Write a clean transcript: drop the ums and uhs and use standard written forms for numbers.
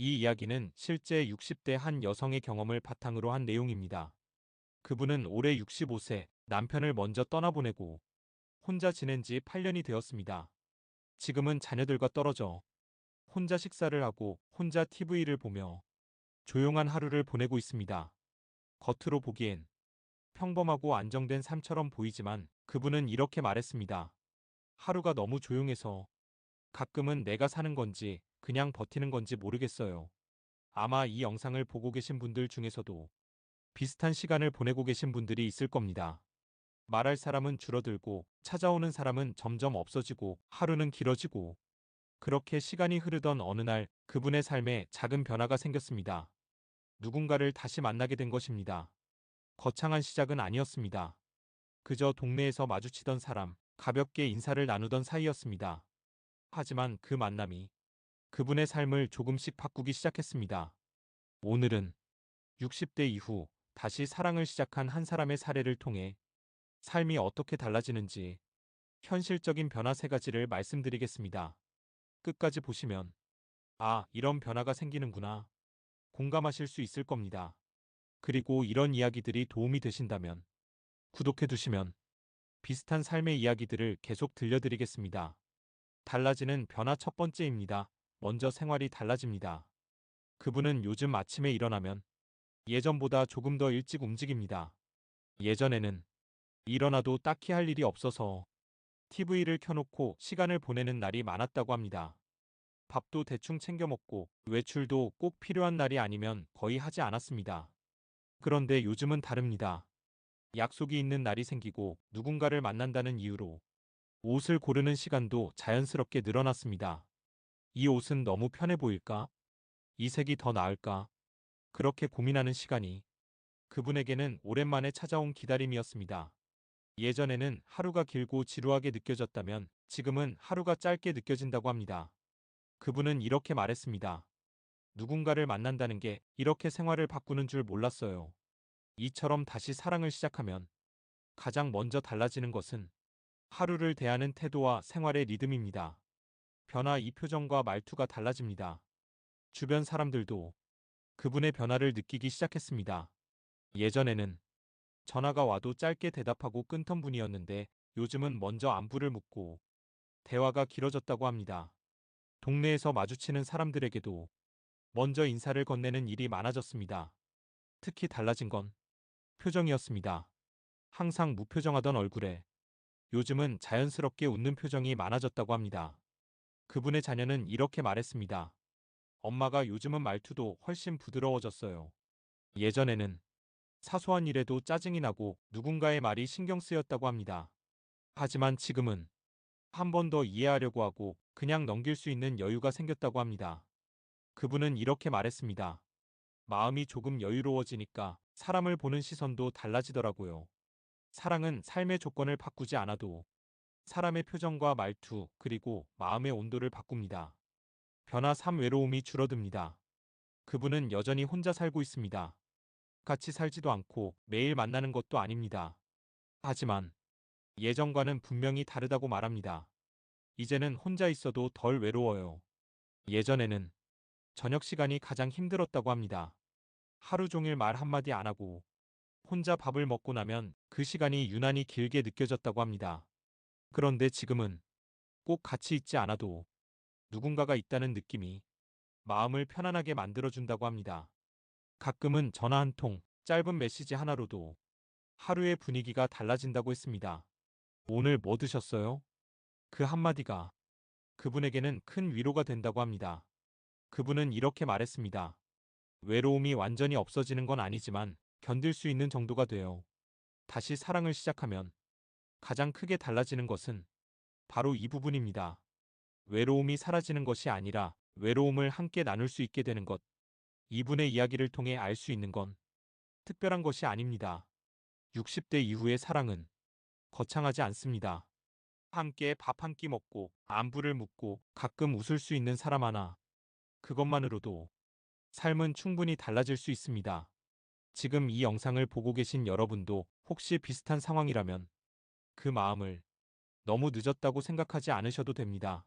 이 이야기는 실제 60대 한 여성의 경험을 바탕으로 한 내용입니다. 그분은 올해 65세, 남편을 먼저 떠나보내고 혼자 지낸 지 8년이 되었습니다. 지금은 자녀들과 떨어져 혼자 식사를 하고 혼자 TV를 보며 조용한 하루를 보내고 있습니다. 겉으로 보기엔 평범하고 안정된 삶처럼 보이지만 그분은 이렇게 말했습니다. 하루가 너무 조용해서 가끔은 내가 사는 건지 그냥 버티는 건지 모르겠어요. 아마 이 영상을 보고 계신 분들 중에서도 비슷한 시간을 보내고 계신 분들이 있을 겁니다. 말할 사람은 줄어들고 찾아오는 사람은 점점 없어지고 하루는 길어지고 그렇게 시간이 흐르던 어느 날 그분의 삶에 작은 변화가 생겼습니다. 누군가를 다시 만나게 된 것입니다. 거창한 시작은 아니었습니다. 그저 동네에서 마주치던 사람, 가볍게 인사를 나누던 사이였습니다. 하지만 그 만남이 그분의 삶을 조금씩 바꾸기 시작했습니다. 오늘은 60대 이후 다시 사랑을 시작한 한 사람의 사례를 통해 삶이 어떻게 달라지는지 현실적인 변화 세 가지를 말씀드리겠습니다. 끝까지 보시면 이런 변화가 생기는구나 공감하실 수 있을 겁니다. 그리고 이런 이야기들이 도움이 되신다면 구독해 두시면 비슷한 삶의 이야기들을 계속 들려드리겠습니다. 달라지는 변화 첫 번째입니다. 먼저 생활이 달라집니다. 그분은 요즘 아침에 일어나면 예전보다 조금 더 일찍 움직입니다. 예전에는 일어나도 딱히 할 일이 없어서 TV를 켜놓고 시간을 보내는 날이 많았다고 합니다. 밥도 대충 챙겨 먹고 외출도 꼭 필요한 날이 아니면 거의 하지 않았습니다. 그런데 요즘은 다릅니다. 약속이 있는 날이 생기고 누군가를 만난다는 이유로 옷을 고르는 시간도 자연스럽게 늘어났습니다. 이 옷은 너무 편해 보일까? 이 색이 더 나을까? 그렇게 고민하는 시간이 그분에게는 오랜만에 찾아온 기다림이었습니다. 예전에는 하루가 길고 지루하게 느껴졌다면 지금은 하루가 짧게 느껴진다고 합니다. 그분은 이렇게 말했습니다. 누군가를 만난다는 게 이렇게 생활을 바꾸는 줄 몰랐어요. 이처럼 다시 사랑을 시작하면 가장 먼저 달라지는 것은 하루를 대하는 태도와 생활의 리듬입니다. 변화 이 표정과 말투가 달라집니다. 주변 사람들도 그분의 변화를 느끼기 시작했습니다. 예전에는 전화가 와도 짧게 대답하고 끊던 분이었는데 요즘은 먼저 안부를 묻고 대화가 길어졌다고 합니다. 동네에서 마주치는 사람들에게도 먼저 인사를 건네는 일이 많아졌습니다. 특히 달라진 건 표정이었습니다. 항상 무표정하던 얼굴에 요즘은 자연스럽게 웃는 표정이 많아졌다고 합니다. 그분의 자녀는 이렇게 말했습니다. 엄마가 요즘은 말투도 훨씬 부드러워졌어요. 예전에는 사소한 일에도 짜증이 나고 누군가의 말이 신경 쓰였다고 합니다. 하지만 지금은 한 번 더 이해하려고 하고 그냥 넘길 수 있는 여유가 생겼다고 합니다. 그분은 이렇게 말했습니다. 마음이 조금 여유로워지니까 사람을 보는 시선도 달라지더라고요. 사랑은 삶의 조건을 바꾸지 않아도 사람의 표정과 말투 그리고 마음의 온도를 바꿉니다. 변화 3 외로움이 줄어듭니다. 그분은 여전히 혼자 살고 있습니다. 같이 살지도 않고 매일 만나는 것도 아닙니다. 하지만 예전과는 분명히 다르다고 말합니다. 이제는 혼자 있어도 덜 외로워요. 예전에는 저녁 시간이 가장 힘들었다고 합니다. 하루 종일 말 한마디 안 하고 혼자 밥을 먹고 나면 그 시간이 유난히 길게 느껴졌다고 합니다. 그런데 지금은 꼭 같이 있지 않아도 누군가가 있다는 느낌이 마음을 편안하게 만들어준다고 합니다. 가끔은 전화 한 통, 짧은 메시지 하나로도 하루의 분위기가 달라진다고 했습니다. 오늘 뭐 드셨어요? 그 한마디가 그분에게는 큰 위로가 된다고 합니다. 그분은 이렇게 말했습니다. 외로움이 완전히 없어지는 건 아니지만 견딜 수 있는 정도가 돼요. 다시 사랑을 시작하면 가장 크게 달라지는 것은 바로 이 부분입니다. 외로움이 사라지는 것이 아니라 외로움을 함께 나눌 수 있게 되는 것. 이분의 이야기를 통해 알 수 있는 건 특별한 것이 아닙니다. 60대 이후의 사랑은 거창하지 않습니다. 함께 밥 한 끼 먹고 안부를 묻고 가끔 웃을 수 있는 사람 하나. 그것만으로도 삶은 충분히 달라질 수 있습니다. 지금 이 영상을 보고 계신 여러분도 혹시 비슷한 상황이라면 그 마음을 너무 늦었다고 생각하지 않으셔도 됩니다.